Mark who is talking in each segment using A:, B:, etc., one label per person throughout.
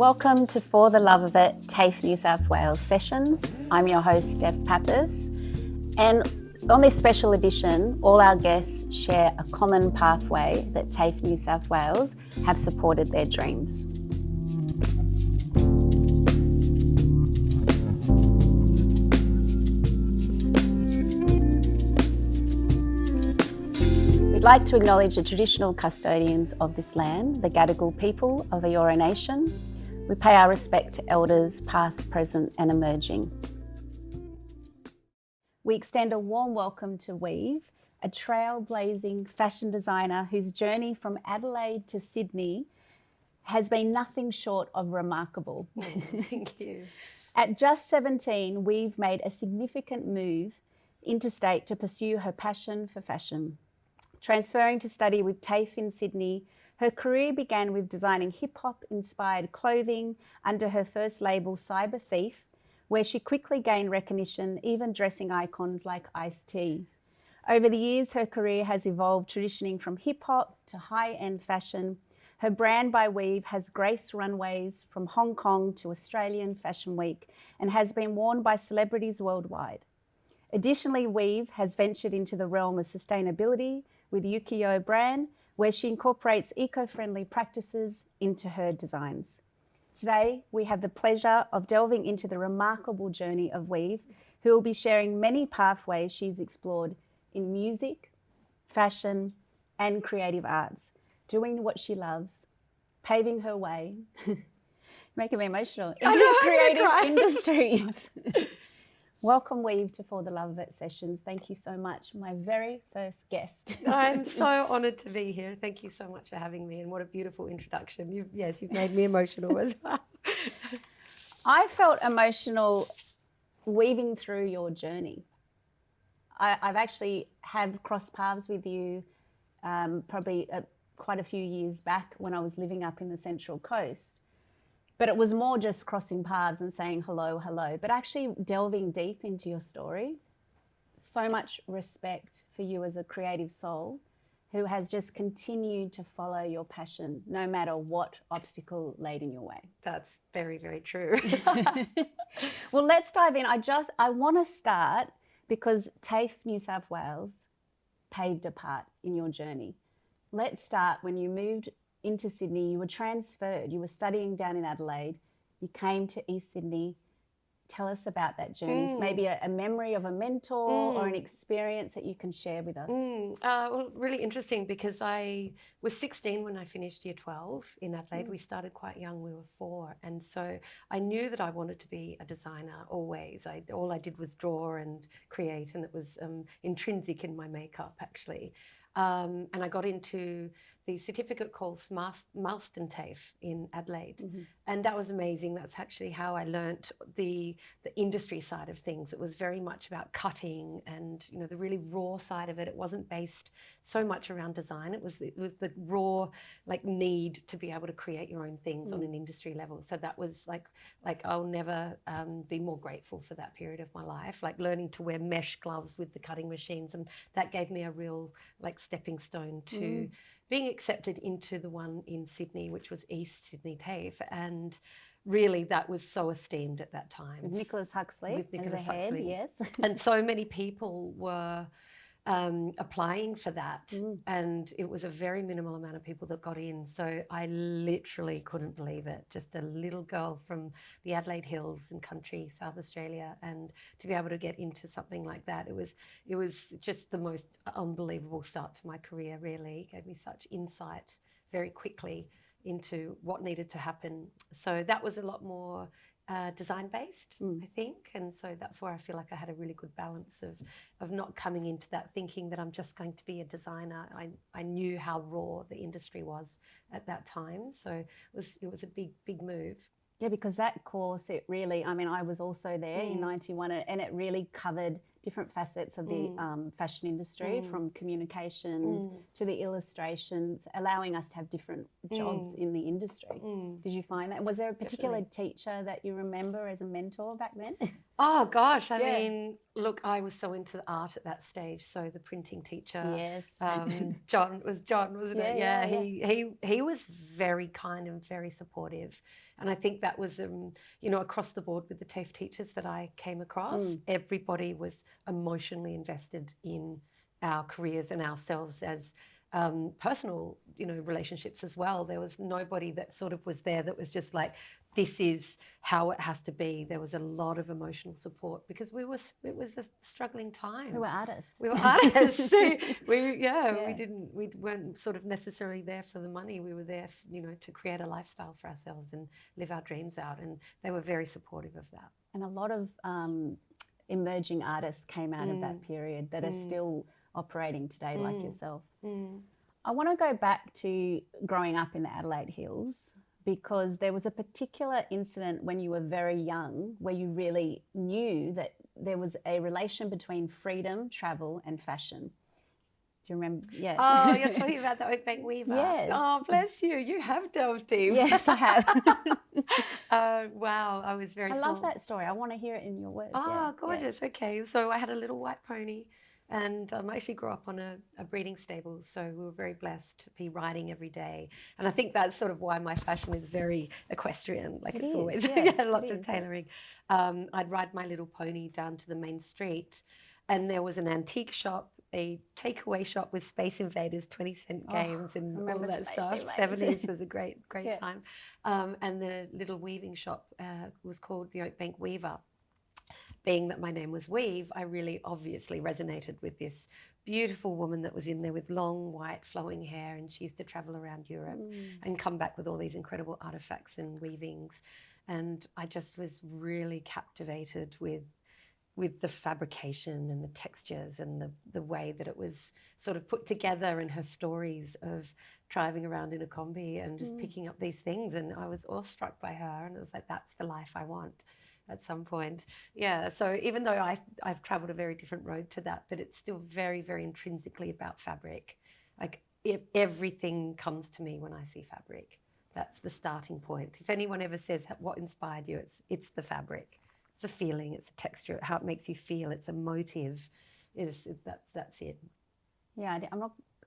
A: Welcome to For the Love of It, Tafe Nsw sessions. I'm your host, Steph Pappas, and on this special edition, all our guests share a common pathway that Tafe Nsw have supported their dreams. We'd like to acknowledge the traditional custodians of this land, the Gadigal people of Eora Nation. We pay our respect to elders past, present and emerging. We extend a warm welcome to Weave, a trailblazing fashion designer whose journey from Adelaide to Sydney has been nothing short of remarkable.
B: Thank you.
A: At just 17, Weave made a significant move interstate to pursue her passion for fashion. Transferring to study with Tafe in Sydney, her career began with designing hip-hop inspired clothing under her first label Cyber Thief, where she quickly gained recognition, even dressing icons like Ice-T. Over the years, her career has evolved, transitioning from hip-hop to high-end fashion. Her brand by Weave has graced runways from Hong Kong to Australian Fashion Week and has been worn by celebrities worldwide. Additionally, Weave has ventured into the realm of sustainability with Yukio brand, where she incorporates eco-friendly practices into her designs. Today, we have the pleasure of delving into the remarkable journey of Weave, who will be sharing many pathways she's explored in music, fashion, and creative arts, doing what she loves, paving her way, making me emotional, into creative industries. Welcome, Weave, to For the Love of It sessions. Thank you so much. My very first guest.
B: I'm so honoured to be here. Thank you so much for having me, and what a beautiful introduction. You've made me emotional as well.
A: I felt emotional weaving through your journey. I've actually have crossed paths with you probably quite a few years back when I was living up in the Central Coast. But it was more just crossing paths and saying hello, hello, but actually delving deep into your story. So much respect for you as a creative soul who has just continued to follow your passion, no matter what obstacle laid in your way.
B: That's very, very true.
A: Well, let's dive in. I want to start because Tafe Nsw paved a part in your journey. Let's start when you moved into Sydney. You were transferred, you were studying down in Adelaide, you came to East Sydney. Tell us about that journey. Maybe a memory of a mentor or an experience that you can share with us.
B: Well, really interesting, because I was 16 when I finished year 12 in Adelaide. We started quite young, we were 4. And so I knew that I wanted to be a designer always. All I did was draw and create, and it was intrinsic in my makeup actually. And I got into the certificate course Marston Tafe in Adelaide. And that was amazing. That's actually how I learnt the industry side of things. It was very much about cutting and, you know, the really raw side of it. It wasn't based so much around design. It was the raw need to be able to create your own things on an industry level. So that was like I'll never be more grateful for that period of my life, like learning to wear mesh gloves with the cutting machines, and that gave me a real stepping stone to being accepted into the one in Sydney, which was East Sydney Tafe. And really that was so esteemed at that time.
A: With Nicholas Huxley. Yes.
B: And so many people were applying for that, and it was a very minimal amount of people that got in. So I literally couldn't believe it. Just a little girl from the Adelaide Hills in country South Australia, and to be able to get into something like that, it was just the most unbelievable start to my career. Really gave me such insight very quickly into what needed to happen. So that was a lot more design based, I think, and so that's where I feel like I had a really good balance of not coming into that thinking that I'm just going to be a designer. I knew how raw the industry was at that time, so it was a big move.
A: Yeah, because that course, it really, I mean, I was also there in 91, and it really covered different facets of the fashion industry, from communications to the illustrations, allowing us to have different jobs in the industry. Did you find that? Was there a particular teacher that you remember as a mentor back then?
B: Oh gosh, I mean, look, I was so into art at that stage. So the printing teacher,
A: Yes,
B: John, wasn't it?
A: Yeah.
B: He was very kind and very supportive, and I think that was across the board with the TAFE teachers that I came across. Everybody was emotionally invested in our careers and ourselves as personal, relationships as well. There was nobody that sort of was there that was just like, this is how it has to be. There was a lot of emotional support because it was a struggling time.
A: We were artists.
B: We weren't sort of necessarily there for the money. We were there, to create a lifestyle for ourselves and live our dreams out. And they were very supportive of that.
A: And a lot of emerging artists came out of that period that are still operating today, like yourself. I want to go back to growing up in the Adelaide Hills, because there was a particular incident when you were very young where you really knew that there was a relation between freedom, travel and fashion. Do you remember? Yeah.
B: Oh, you're talking about the Oakbank Weaver.
A: Yes.
B: Oh, bless you. You have delved deep.
A: Yes, I have.
B: Wow. I was very
A: I
B: small.
A: love that story. I want to hear it in your words.
B: Oh, gorgeous. Yeah. Okay. So I had a little white pony. And I actually grew up on a breeding stable, so we were very blessed to be riding every day. And I think that's sort of why my fashion is very equestrian, like it's always lots of tailoring. I'd ride my little pony down to the main street, and there was an antique shop, a takeaway shop with Space Invaders 20-cent games and all that stuff. 70s was a great time. And the little weaving shop was called the Oakbank Weaver. Being that my name was Weave, I really obviously resonated with this beautiful woman that was in there with long, white, flowing hair, and she used to travel around Europe and come back with all these incredible artifacts and weavings. And I just was really captivated with the fabrication and the textures and the way that it was sort of put together, and her stories of driving around in a combi and just picking up these things. And I was awestruck by her, and it was like, that's the life I want at some point. Yeah, so even though I've traveled a very different road to that, but it's still very, very intrinsically about fabric. Like everything comes to me when I see fabric. That's the starting point. If anyone ever says what inspired you, it's the fabric. It's the feeling, it's the texture, how it makes you feel, it's a motive. That's it.
A: Yeah,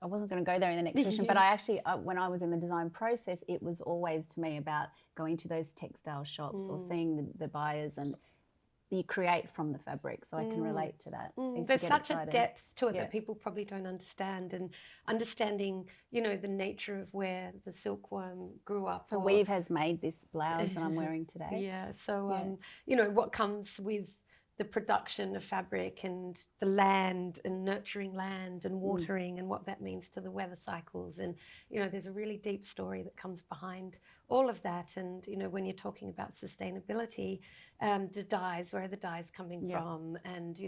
A: I wasn't going to go there in the next session, but I actually, when I was in the design process, it was always to me about going to those textile shops or seeing the buyers, and you create from the fabric, so I can relate to that.
B: There's such a depth to it that people probably don't understand, and understanding, the nature of where the silkworm grew up.
A: So Weave has made this blouse that I'm wearing today.
B: Yeah, so, what comes with the production of fabric and the land and nurturing land and watering and what that means to the weather cycles. And, there's a really deep story that comes behind all of that. And, when you're talking about sustainability, the dyes, where are the dyes coming from? And,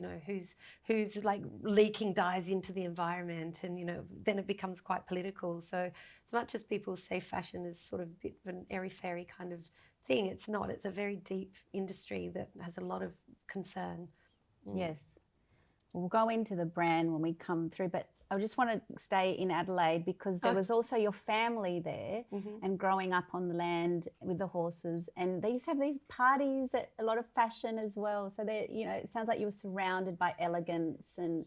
B: who's like leaking dyes into the environment? And, then it becomes quite political. So as much as people say fashion is sort of a bit of an airy-fairy kind of thing, it's not. It's a very deep industry that has a lot of concern.
A: Yes. We'll go into the brand when we come through, but I just want to stay in Adelaide because there was also your family there and growing up on the land with the horses, and they used to have these parties at a lot of fashion as well. So they, it sounds like you were surrounded by elegance, and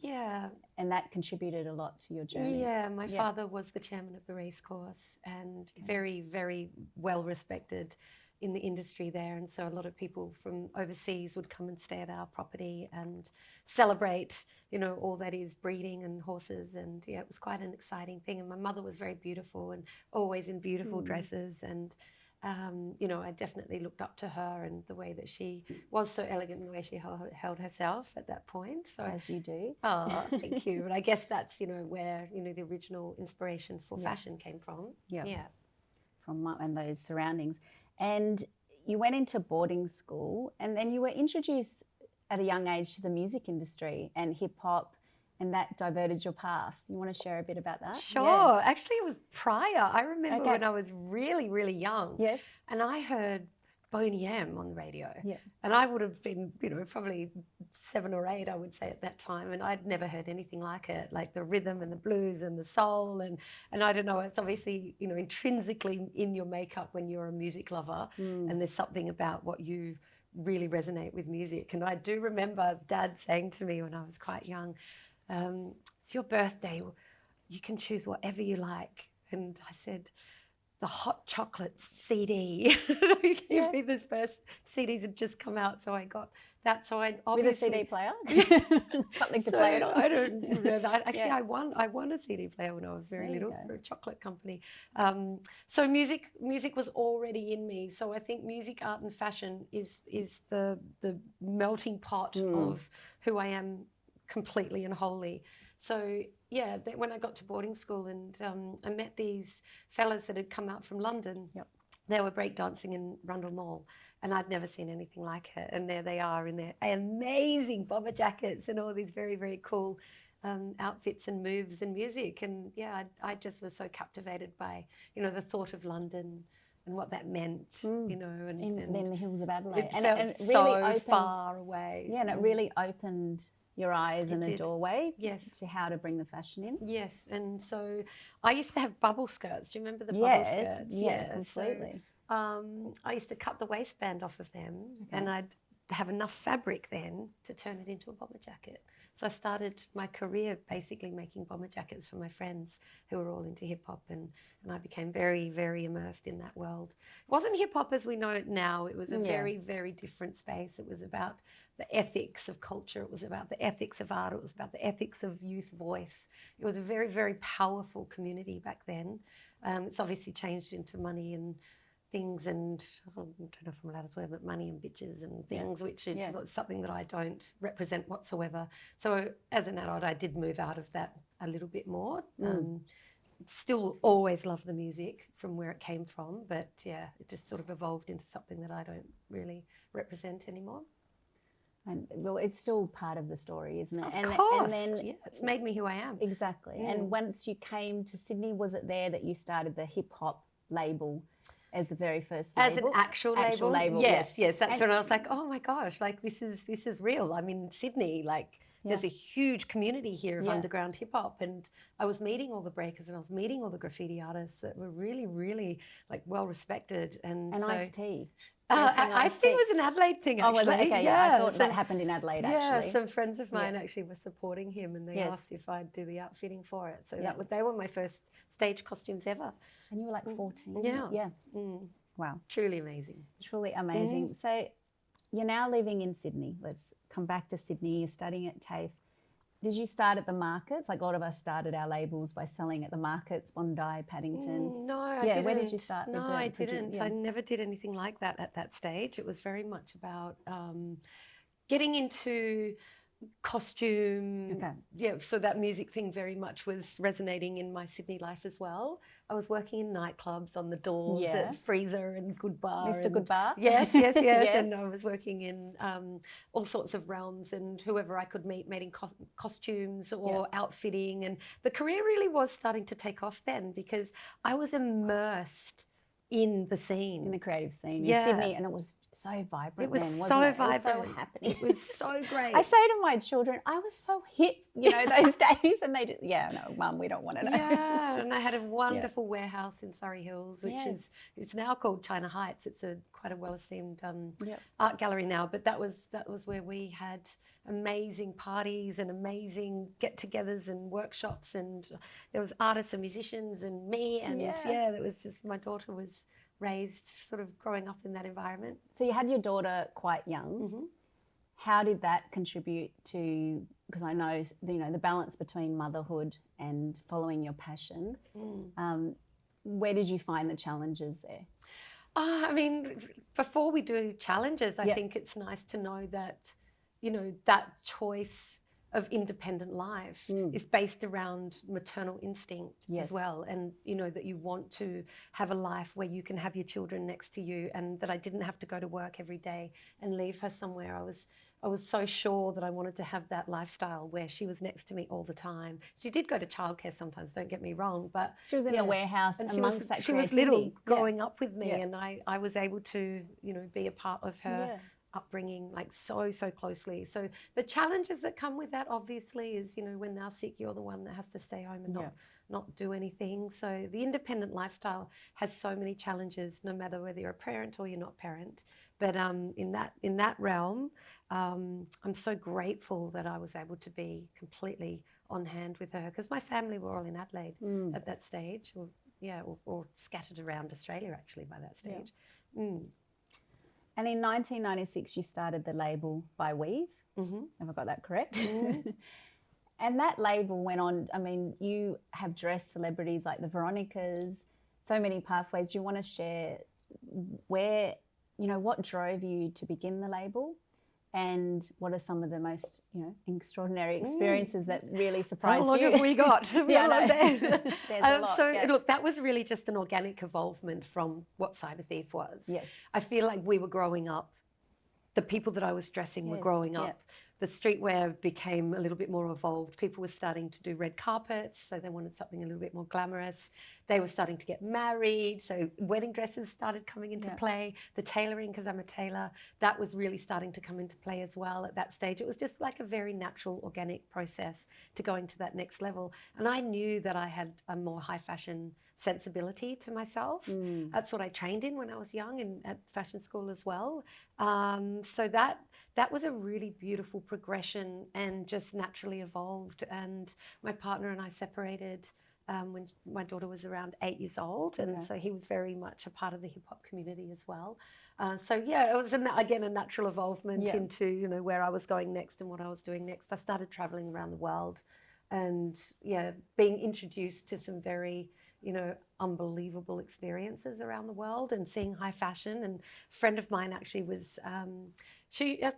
A: that contributed a lot to your journey.
B: Yeah, my father was the chairman of the racecourse and very, very well respected in the industry there, and so a lot of people from overseas would come and stay at our property and celebrate, all that is breeding and horses, and it was quite an exciting thing. And my mother was very beautiful and always in beautiful dresses, and I definitely looked up to her and the way that she was so elegant in the way she held herself at that point. So
A: as you do.
B: Oh, thank you. But I guess that's where the original inspiration for fashion came from. Yeah.
A: From and those surroundings. And you went into boarding school, and then you were introduced at a young age to the music industry and hip hop, and that diverted your path. You want to share a bit about that?
B: Sure. Yeah. Actually, it was prior. I remember when I was really, really young.
A: Yes.
B: And I heard Boney M on the radio.
A: Yeah.
B: And I would have been, probably 7 or 8, I would say at that time. And I'd never heard anything like it, like the rhythm and the blues and the soul. And I don't know, it's obviously, intrinsically in your makeup when you're a music lover. And there's something about what you really resonate with music. And I do remember Dad saying to me when I was quite young, it's your birthday, you can choose whatever you like. And I said, the Hot Chocolates CD. He gave me the first CDs had just come out, so I got that. So I obviously
A: with a CD player, something to play it on.
B: I don't know that. Actually, I won a CD player when I was very little for a chocolate company. So music was already in me. So I think music, art, and fashion is the melting pot of who I am completely and wholly. So yeah, when I got to boarding school and I met these fellas that had come out from London, they were breakdancing in Rundle Mall, and I'd never seen anything like it. And there they are in their amazing bomber jackets and all these very, very cool outfits and moves and music. And yeah, I just was so captivated by, the thought of London and what that meant, and
A: in the hills of Adelaide.
B: And it really so far away.
A: Yeah, and it really opened your eyes and a doorway to how to bring the fashion in.
B: Yes, and so I used to have bubble skirts. Do you remember the bubble skirts?
A: Yeah, completely.
B: So, I used to cut the waistband off of them, and I'd have enough fabric then to turn it into a bomber jacket. So I started my career basically making bomber jackets for my friends who were all into hip hop, and I became very, very immersed in that world. It wasn't hip hop as we know it now. It was a very, very different space. It was about the ethics of culture. It was about the ethics of art. It was about the ethics of youth voice. It was a very, very powerful community back then. It's obviously changed into money and things, and I don't know if I'm allowed to swear, but money and bitches and things, which is something that I don't represent whatsoever. So as an adult, I did move out of that a little bit more. Still always love the music from where it came from, but yeah, it just sort of evolved into something that I don't really represent anymore.
A: And well, it's still part of the story, isn't it?
B: Of course. And then, it's made me who I am.
A: Exactly. And once you came to Sydney, was it there that you started the hip hop label as the very first label?
B: As an actual label? Yes. That's when I was like, oh my gosh, like this is real. I'm in Sydney, like there's a huge community here of underground hip hop, and I was meeting all the breakers and I was meeting all the graffiti artists that were really, really like well respected. And so,
A: Ice-T.
B: Ice-T was an Adelaide thing, actually.
A: Oh, was it? Okay, I thought that happened in Adelaide, actually.
B: Yeah, some friends of mine actually were supporting him, and they asked if I'd do the outfitting for it. So they were my first stage costumes ever.
A: And you were like 14.
B: Yeah.
A: Wow.
B: Truly amazing.
A: Truly amazing. So you're now living in Sydney. Let's come back to Sydney. You're studying at Tafe. Did you start at the markets? Like a lot of us started our labels by selling at the markets, Bondi, Paddington.
B: No, I didn't.
A: Where did you start?
B: No, I didn't. I never did anything like that at that stage. It was very much about getting into costume. Yeah, so that music thing very much was resonating in my Sydney life as well. I was working in nightclubs on the doors at Freezer and Good Bar.
A: Mr. Good Bar?
B: Yes. And I was working in all sorts of realms, and whoever I could meet making costumes or outfitting. And the career really was starting to take off then, because I was immersed in the scene.
A: In the creative scene in Sydney, and it was so vibrant.
B: It was
A: then,
B: so
A: wasn't
B: vibrant.
A: It was so happening.
B: It was so great.
A: I say to my children, I was so hip, those days, and they just, no, Mum, we don't want to know.
B: Yeah, and I had a wonderful warehouse in Surrey Hills, which is it's now called China Heights. It's quite a well-esteemed art gallery now, but that was where we had amazing parties and amazing get-togethers and workshops, and there was artists and musicians and me, and that was just, my daughter was raised sort of growing up in that environment.
A: So you had your daughter quite young. How did that contribute to, because I know, the balance between motherhood and following your passion, where did you find the challenges there?
B: I mean, before we do challenges, I think it's nice to know that, that choice of independent life is based around maternal instinct as well, and that you want to have a life where you can have your children next to you, and that I didn't have to go to work every day and leave her somewhere. I was I was so sure that I wanted to have that lifestyle where she was next to me all the time. She did go to childcare sometimes, don't get me wrong, but
A: she was in the warehouse
B: and
A: amongst that
B: she was
A: creativity.
B: little growing up with me,
A: Yeah.
B: and I was able to, you know, be a part of her upbringing like so closely. So the challenges that come with that obviously is, you know, when they're sick, you're the one that has to stay home and not do anything. So the independent lifestyle has so many challenges, no matter whether you're a parent or you're not parent. But in that realm, I'm so grateful that I was able to be completely on hand with her, because my family were all in Adelaide at that stage, or scattered around Australia actually by that stage.
A: And in 1996, you started the label By Weave. Have I got that correct? And that label went on, I mean, you have dressed celebrities like the Veronicas, so many pathways. Do you want to share where, you know, what drove you to begin the label? And what are some of the most, you know, extraordinary experiences that really surprised you?
B: How long have we got?
A: There's a lot.
B: So look, that was really just an organic evolvement from what Cyber Thief was.
A: Yes.
B: I feel like we were growing up. The people that I was dressing were growing up. The streetwear became a little bit more evolved. People were starting to do red carpets, so they wanted something a little bit more glamorous. They were starting to get married, so wedding dresses started coming into play. The tailoring, because I'm a tailor, that was really starting to come into play as well at that stage. It was just like a very natural, organic process to going to that next level. And I knew that I had a more high fashion sensibility to myself. That's what I trained in when I was young and at fashion school as well. So that was a really beautiful progression and just naturally evolved. And my partner and I separated when my daughter was around 8 years old. And so he was very much a part of the hip hop community as well. So yeah, it was again a natural evolvement into, you know, where I was going next and what I was doing next. I started traveling around the world and being introduced to some very, you know, unbelievable experiences around the world and seeing high fashion. And a friend of mine actually was,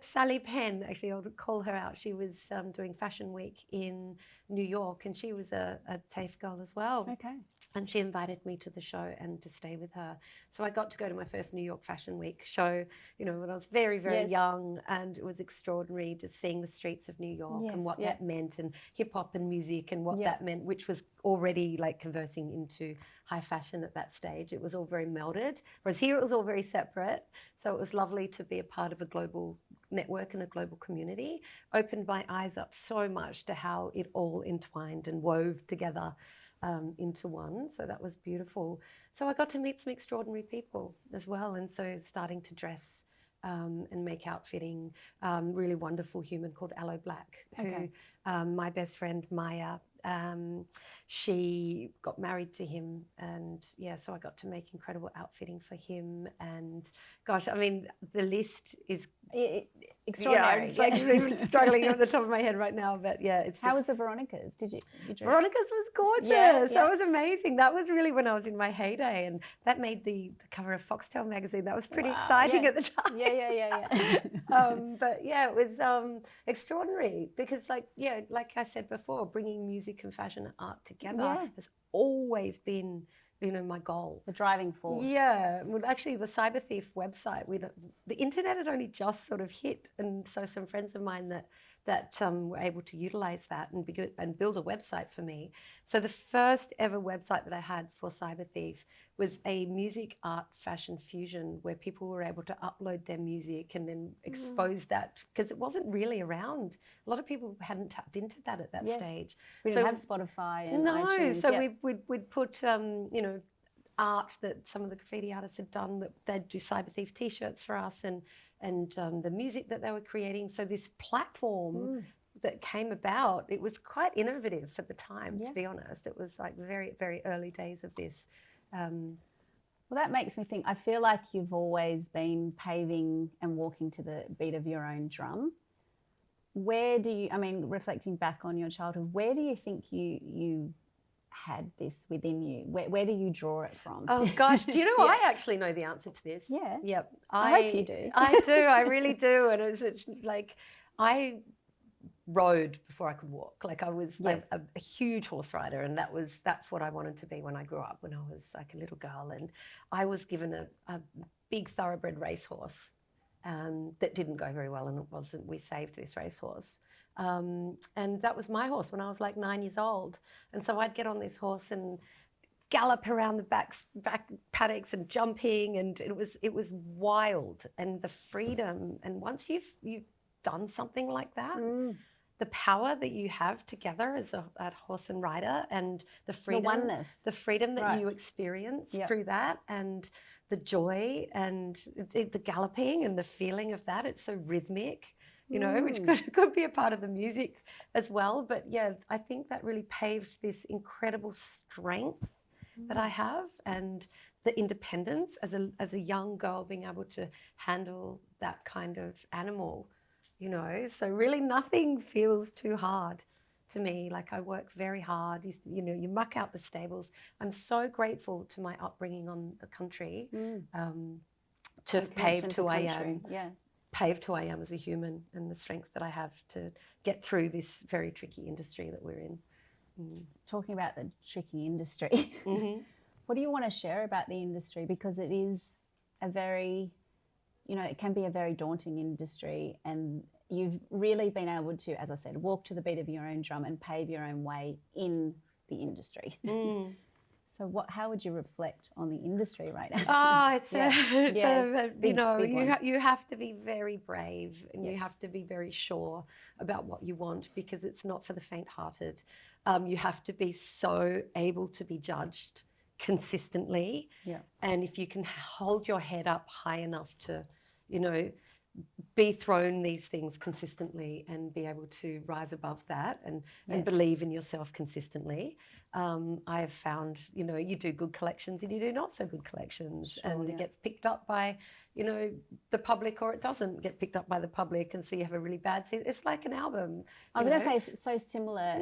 B: Sally Penn, actually I'll call her out. She was doing Fashion Week in New York, and she was a Tafe girl as well.
A: Okay.
B: And she invited me to the show and to stay with her. So I got to go to my first New York Fashion Week show, you know, when I was very, very young, and it was extraordinary just seeing the streets of New York and what that meant, and hip hop and music and what that meant, which was already like conversing into high fashion at that stage. It was all very melded, whereas here it was all very separate. So it was lovely to be a part of a global network and a global community. Opened my eyes up so much to how it all entwined and wove together into one. So that was beautiful. So I got to meet some extraordinary people as well. And so starting to dress and make outfitting, really wonderful human called Aloe Black, who my best friend Maya, she got married to him, and so I got to make incredible outfitting for him. And gosh, I mean, the list is
A: extraordinary.
B: I'm like even struggling at the top of my head right now, but it's
A: how was the Veronicas? Did you dress?
B: Veronicas was gorgeous. That was amazing. That was really when I was in my heyday, and that made the cover of Foxtel magazine. That was pretty exciting at the time. But it was extraordinary because like I said before, bringing music and fashion and art together has always been, you know, my goal.
A: The driving force.
B: Yeah. Well, actually, the Cyber Thief website, the internet had only just sort of hit, and so some friends of mine that were able to utilize that and build a website for me. So the first ever website that I had for Cyber Thief was a music, art, fashion fusion where people were able to upload their music and then expose that, because it wasn't really around. A lot of people hadn't tapped into that at that stage.
A: We didn't have Spotify and iTunes.
B: So we'd put, you know, art that some of the graffiti artists had done, that they'd do Cyber Thief t-shirts for us, and the music that they were creating. So this platform that came about, it was quite innovative for the time, to be honest. It was like very, very early days of this.
A: Well, that makes me think, I feel like you've always been paving and walking to the beat of your own drum. Where do you, I mean, reflecting back on your childhood, where do you think you had this within you? Where do you draw it from?
B: Oh gosh, do you know I actually know the answer to this?
A: Yeah.
B: Yep.
A: I hope you do.
B: I do. I really do. And it's like I rode before I could walk. Like I was like a huge horse rider, and that's what I wanted to be when I grew up, when I was like a little girl. And I was given a big thoroughbred racehorse that didn't go very well, and it wasn't. We saved this racehorse. And that was my horse when I was like 9 years old. And so I'd get on this horse and gallop around the back paddocks and jumping, and it was wild. And the freedom, and once you've done something like that, the power that you have together as a horse and rider, and the freedom, the freedom that you experience through that, and the joy and the galloping and the feeling of that. It's so rhythmic, you know, which could be a part of the music as well. But yeah, I think that really paved this incredible strength that I have, and the independence as a young girl, being able to handle that kind of animal, you know. So really nothing feels too hard to me. Like, I work very hard. You know, you muck out the stables. I'm so grateful to my upbringing on the country, to have paved who I am.
A: Yeah.
B: Paved who I am as a human, and the strength that I have to get through this very tricky industry that we're in.
A: Talking about the tricky industry, what do you want to share about the industry? Because it is a very, you know, it can be a very daunting industry, and you've really been able to, as I said, walk to the beat of your own drum and pave your own way in the industry. So how would you reflect on the industry right now?
B: Oh, it's
A: big,
B: you know,
A: big
B: you have to be very brave, and you
A: Yes.
B: have to be very sure about what you want, because it's not for the faint-hearted. You have to be so able to be judged consistently.
A: Yeah.
B: And if you can hold your head up high enough to, you know, be thrown these things consistently and be able to rise above that, and believe in yourself consistently. I have found, you know, you do good collections and you do not so good collections, and it gets picked up by, you know, the public, or it doesn't get picked up by the public, and so you have a really bad season. It's like an album.
A: I was going to say, it's so similar,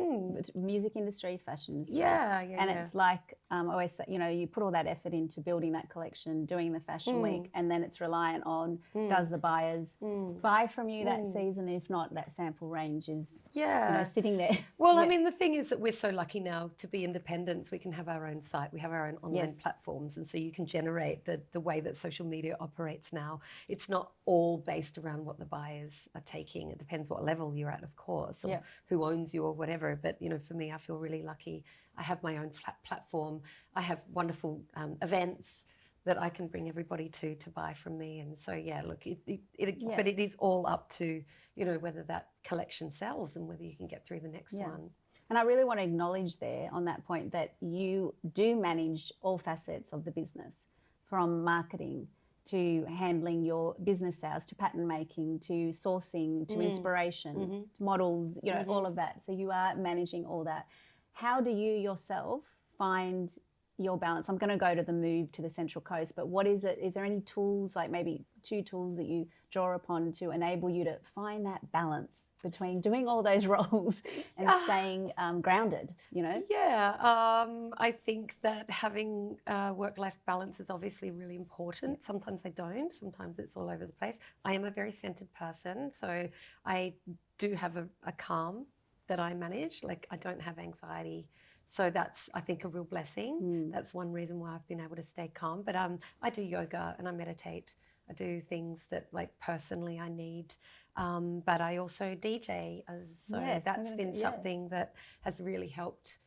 A: music industry, fashion industry. And it's like, I always say, you know, you put all that effort into building that collection, doing the fashion week, and then it's reliant on, does the buyers buy from you that season? If not, that sample range is, you know, sitting there.
B: Well, I mean, the thing is that we're so lucky now to be independents. We can have our own site, we have our own online platforms, and so you can generate the way that social media operates now. It's not all based around what the buyers are taking. It depends what level you're at, of course, or who owns you or whatever. But, you know, for me, I feel really lucky. I have my own platform. I have wonderful events that I can bring everybody to buy from me. And so, yeah, look, but it is all up to, you know, whether that collection sells and whether you can get through the next one.
A: And I really want to acknowledge there on that point that you do manage all facets of the business, from marketing to handling your business sales, to pattern making, to sourcing, to inspiration, to models, you know, all of that. So you are managing all that. How do you yourself find your balance? I'm going to go to the move to the Central Coast, but what is it? Is there any tools, like maybe 2 tools that you draw upon to enable you to find that balance between doing all those roles and staying grounded, you know?
B: Yeah, I think that having work-life balance is obviously really important. Sometimes I don't, sometimes it's all over the place. I am a very centered person, so I do have a calm that I manage. Like, I don't have anxiety. So that's, I think, a real blessing. That's one reason why I've been able to stay calm. But I do yoga and I meditate. I do things that, like, personally I need. But I also DJ. So that's been something that has really helped,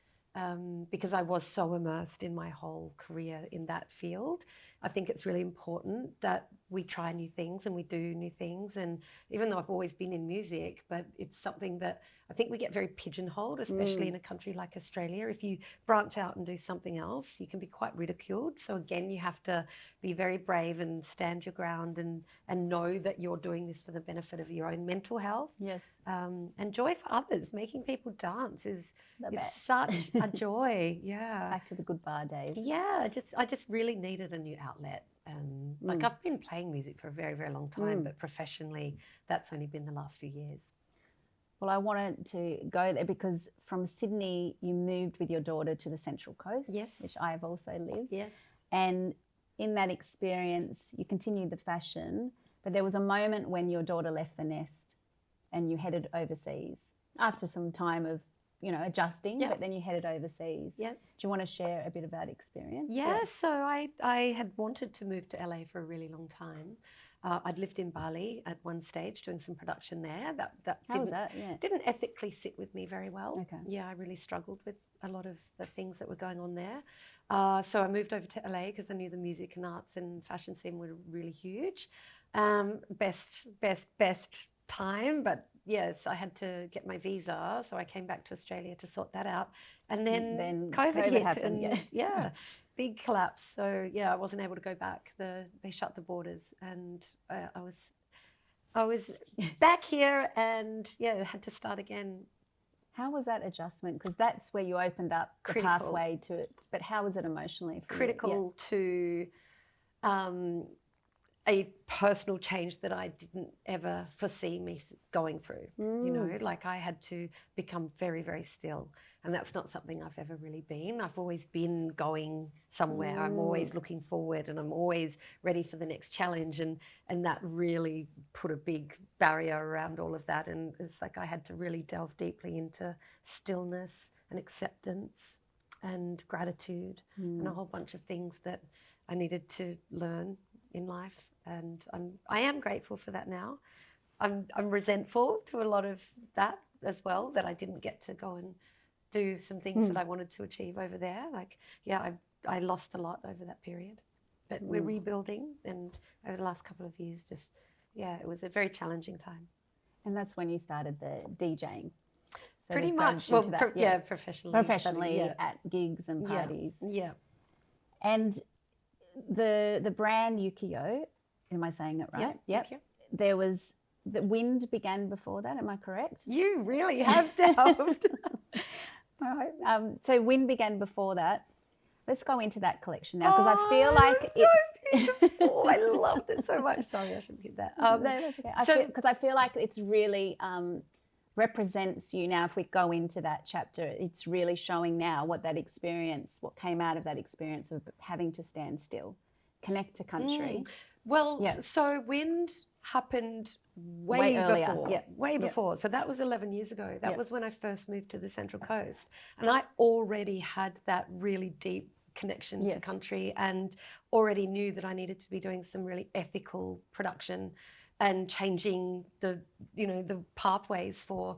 B: because I was so immersed in my whole career in that field. I think it's really important that we try new things and we do new things. And even though I've always been in music, but it's something that I think we get very pigeonholed, especially in a country like Australia. If you branch out and do something else, you can be quite ridiculed. So again, you have to be very brave and stand your ground and know that you're doing this for the benefit of your own mental health.
A: Yes.
B: And joy for others. Making people dance is such a joy. Yeah.
A: Back to the good bar days.
B: Yeah, I just really needed a new outlet. Like, I've been playing music for a very, very long time, but professionally, that's only been the last few years.
A: Well, I wanted to go there because from Sydney, you moved with your daughter to the Central Coast, which I have also lived.
B: Yeah.
A: And in that experience, you continued the fashion, but there was a moment when your daughter left the nest and you headed overseas after some time of, you know, adjusting, but then you headed overseas. Yeah. Do you want to share a bit of that experience?
B: Yeah, so I had wanted to move to LA for a really long time. I'd lived in Bali at one stage doing some production there. That
A: How was that? Yeah.
B: didn't ethically sit with me very well.
A: Okay.
B: Yeah, I really struggled with a lot of the things that were going on there. So I moved over to LA because I knew the music and arts and fashion scene were really huge. Best time, but yes, I had to get my visa, so I came back to Australia to sort that out, and then COVID hit,
A: happened,
B: and yeah, big collapse. So yeah, I wasn't able to go back. They shut the borders, and I was back here, and yeah, had to start again.
A: How was that adjustment? Because that's where you opened up the pathway to it. But how was it emotionally for
B: critical
A: you?
B: To a personal change that I didn't ever foresee me going through. You know, like I had to become very, very still. And that's not something I've ever really been. I've always been going somewhere. I'm always looking forward, and I'm always ready for the next challenge. And that really put a big barrier around all of that. And it's like I had to really delve deeply into stillness and acceptance and gratitude and a whole bunch of things that I needed to learn in life. And I am grateful for that now. I'm resentful to a lot of that as well, that I didn't get to go and do some things that I wanted to achieve over there. Like, yeah, I lost a lot over that period, but we're rebuilding. And over the last couple of years, just, yeah, it was a very challenging time.
A: And that's when you started the DJing. So
B: pretty much. Well, professionally.
A: Professionally at gigs and parties.
B: Yeah.
A: And the brand Ukiyo, am I saying it right?
B: Yep.
A: There was, the wind began before that, am I correct?
B: You really have delved.
A: All right. So wind began before that. Let's go into that collection now, because I feel like
B: it's so beautiful. I loved it so much. Sorry, I shouldn't hit that.
A: No, that's okay. Because I feel like it's really represents you now. If we go into that chapter, it's really showing now what that experience, what came out of that experience of having to stand still, connect to country.
B: Well, so wind happened way
A: earlier.
B: before. Way before. So that was 11 years ago. That was when I first moved to the Central Coast. And I already had that really deep connection to country, and already knew that I needed to be doing some really ethical production and changing the pathways for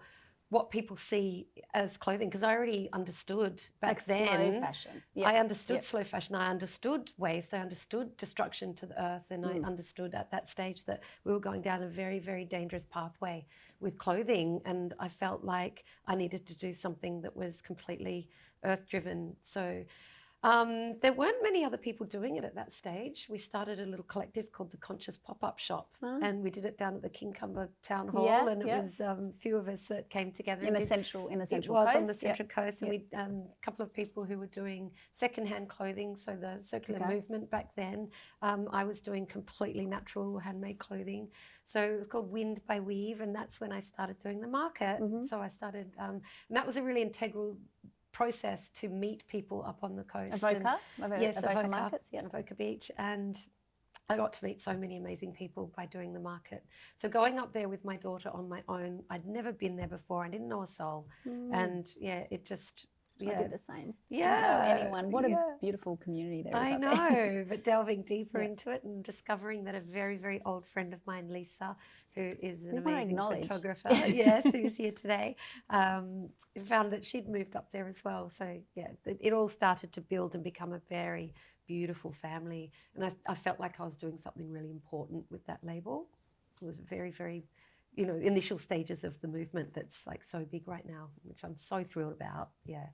B: what people see as clothing, because I already understood back then.
A: Slow fashion.
B: I understood slow fashion. I understood waste. I understood destruction to the earth, and I understood at that stage that we were going down a very, very dangerous pathway with clothing, and I felt like I needed to do something that was completely earth-driven. So there weren't many other people doing it at that stage. We started a little collective called the Conscious Pop-Up Shop, and we did it down at the Kincumber Town Hall, and it was a few of us that came together.
A: In the Central Coast.
B: It was on the Central Coast, and we a couple of people who were doing secondhand clothing, so the circular movement back then. I was doing completely natural handmade clothing. So it was called Wind by Weave, and that's when I started doing the market. So I started, and that was a really integral process to meet people up on the coast.
A: Avoca?
B: Yes,
A: Avoca markets,
B: Avoca Beach. And I got to meet so many amazing people by doing the market. So going up there with my daughter on my own, I'd never been there before. I didn't know a soul. And it just...
A: I did the same.
B: Yeah.
A: I don't know anyone. What a beautiful community there is.
B: I know, but delving deeper into it and discovering that a very, very old friend of mine, Lisa, who is an amazing photographer, who's here today, found that she'd moved up there as well. So it all started to build and become a very beautiful family. And I felt like I was doing something really important with that label. It was very, very, initial stages of the movement that's like so big right now, which I'm so thrilled about.
A: Yeah,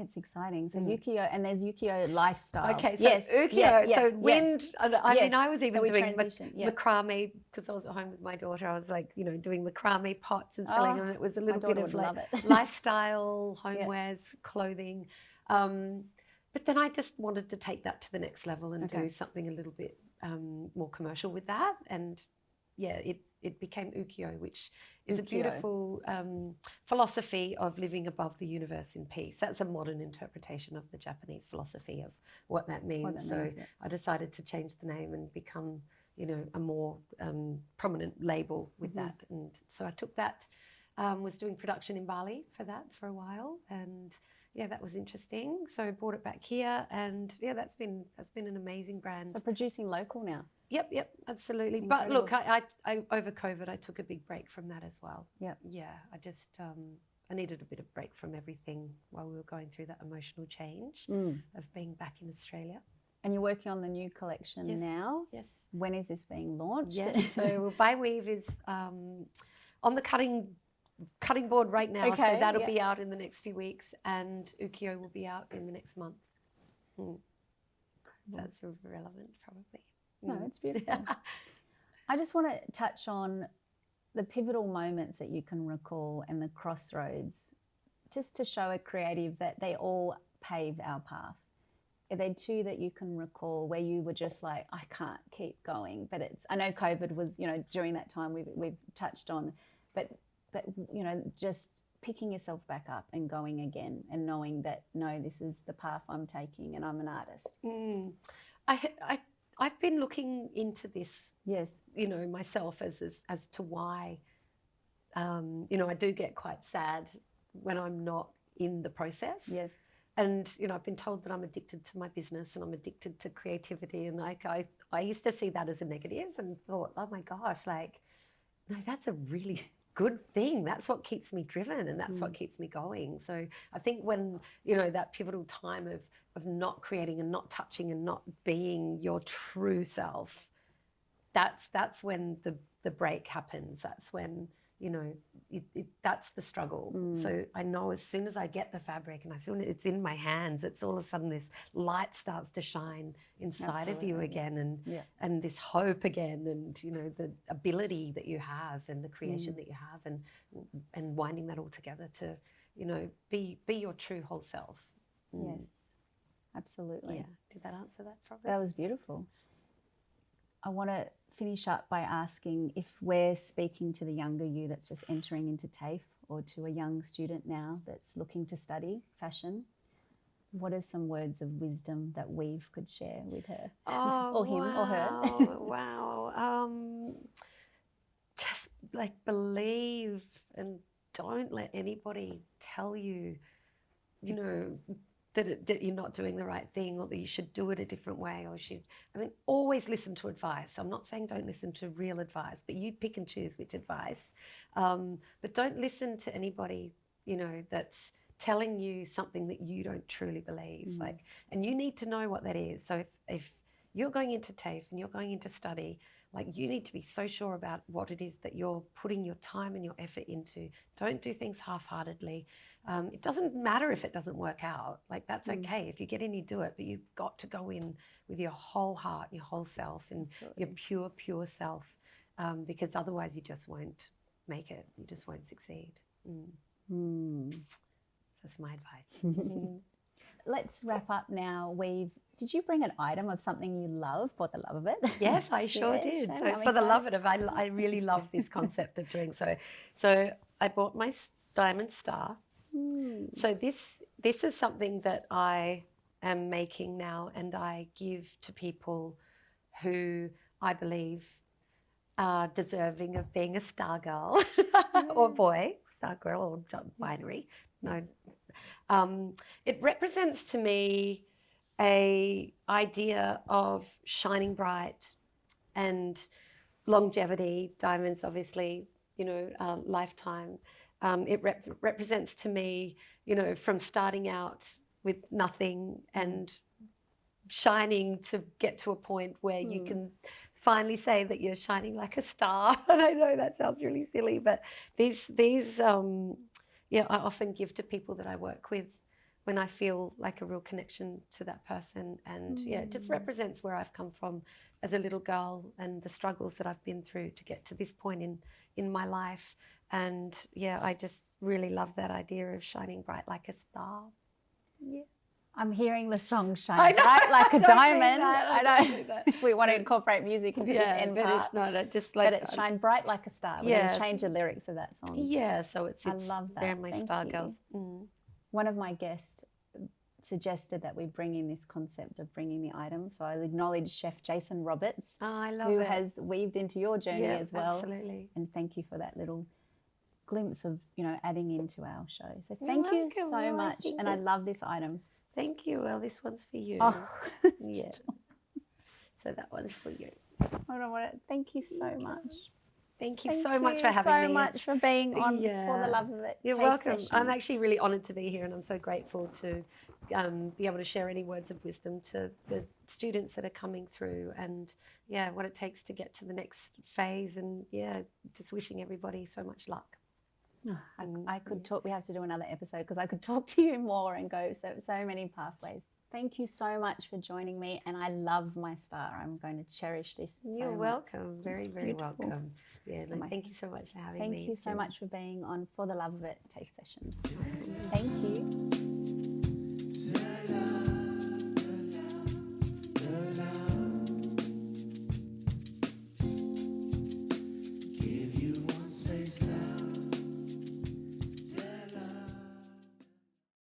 A: it's exciting. So Yukio, and there's Yukio lifestyle.
B: Okay, so Ukiyo, so wind. I mean, I was even doing macrame, because I was at home with my daughter. I was like, doing macrame pots and selling them. It was a little bit of like lifestyle, homewares, clothing. But then I just wanted to take that to the next level and do something a little bit more commercial with that. And it became Ukiyo, which is a beautiful philosophy of living above the universe in peace. That's a modern interpretation of the Japanese philosophy of what that means. I decided to change the name and become, a more prominent label with that. And so I took that Was doing production in Bali for that for a while, and yeah, that was interesting. So I brought it back here, and yeah, that's been an amazing brand.
A: So producing local now.
B: Yep, absolutely.
A: Incredible.
B: But look, I over COVID, I took a big break from that as well.
A: Yep.
B: Yeah, I just I needed a bit of break from everything while we were going through that emotional change of being back in Australia.
A: And you're working on the new collection now.
B: Yes.
A: When is this being launched?
B: Yes. So By Weave is on the cutting board right now.
A: Okay,
B: so that'll be out in the next few weeks, and Ukiyo will be out in the next month. That's relevant, probably.
A: No, it's beautiful. I just want to touch on the pivotal moments that you can recall and the crossroads, just to show a creative that they all pave our path. Are there two that you can recall where you were just like, I can't keep going? But I know COVID was, during that time we've touched on, but just picking yourself back up and going again and knowing that, no, this is the path I'm taking and I'm an artist.
B: I've been looking into this,
A: yes,
B: myself as to why, I do get quite sad when I'm not in the process.
A: Yes.
B: And, I've been told that I'm addicted to my business and I'm addicted to creativity. And I used to see that as a negative and thought, oh my gosh, no, that's a really good thing. That's what keeps me driven and that's what keeps me going. So I think when, that pivotal time of not creating and not touching and not being your true self, that's when the break happens. That's when, that's the struggle. So I know as soon as I get the fabric and as soon as it's in my hands, it's all of a sudden this light starts to shine inside of you again, and this hope again, and the ability that you have and the creation that you have, and winding that all together to be your true whole self.
A: Yes, absolutely.
B: Yeah. Did that answer that properly?
A: That was beautiful. I want to finish up by asking, if we're speaking to the younger you that's just entering into TAFE, or to a young student now that's looking to study fashion, what are some words of wisdom that Weave could share with her? Or him or her?
B: Wow. Just believe, and don't let anybody tell you, that you're not doing the right thing, or that you should do it a different way, or always listen to advice. I'm not saying don't listen to real advice, but you pick and choose which advice. But don't listen to anybody, that's telling you something that you don't truly believe. And you need to know what that is. So if you're going into TAFE and you're going into study, you need to be so sure about what it is that you're putting your time and your effort into. Don't do things half-heartedly. It doesn't matter if it doesn't work out. That's okay. If you get in, you do it. But you've got to go in with your whole heart, your whole self, and your pure self, because otherwise you just won't make it. You just won't succeed. That's my advice.
A: Let's wrap up now. Did you bring an item of something you love for the love of it?
B: Yes, I sure did. So for the love of it, I really love this concept of doing so. So I bought my diamond star. So this is something that I am making now, and I give to people who I believe are deserving of being a star girl or boy, star girl or binary. No. It represents to me a idea of shining bright and longevity. Diamonds, obviously, lifetime. It represents to me, from starting out with nothing and shining to get to a point where you can finally say that you're shining like a star. And I know that sounds really silly, but these I often give to people that I work with when I feel like a real connection to that person. And it just represents where I've come from as a little girl and the struggles that I've been through to get to this point in my life. And I just really love that idea of shining bright like a star. Yeah.
A: I'm hearing the song Shine Bright Like a Diamond. I don't know if we want to incorporate music into this end part.
B: It's not.
A: But it's Shine Bright Like a Star. We're going to change the lyrics of that song.
B: Yeah, so
A: I love that.
B: They're my
A: Thank
B: star
A: you.
B: girls.
A: One of my guests suggested that we bring in this concept of bringing the item. So I'll acknowledge Chef Jason Roberts,
B: I love
A: who
B: it.
A: has weaved into your journey as well.
B: Absolutely.
A: And thank you for that little glimpse of, you know, adding into our show. So
B: You're
A: thank you
B: welcome.
A: so
B: Well, I
A: much.
B: think
A: And I
B: that-
A: love this item.
B: Thank you. Well, this one's for you.
A: Oh,
B: Yeah. So that one's for you.
A: I don't want it. Thank you so much.
B: Thank you
A: Thank
B: so much
A: you
B: for having me.
A: so much for being on For the
B: Yeah.
A: Love of It.
B: You're
A: Tafe
B: welcome.
A: session.
B: I'm actually really honoured to be here, and I'm so grateful to be able to share any words of wisdom to the students that are coming through, and yeah, what it takes to get to the next phase, and yeah, just wishing everybody so much luck.
A: Oh, I could talk. We have to do another episode because I could talk to you more and go so many pathways. Thank you so much for joining me, and I love my star. I'm going to cherish this.
B: You're
A: so
B: welcome.
A: Much.
B: Very,
A: It's
B: very
A: beautiful.
B: welcome. Yeah, no, thank you so much for having me.
A: Thank you so much for being on For the Love of It Tafe Sessions. Thank you.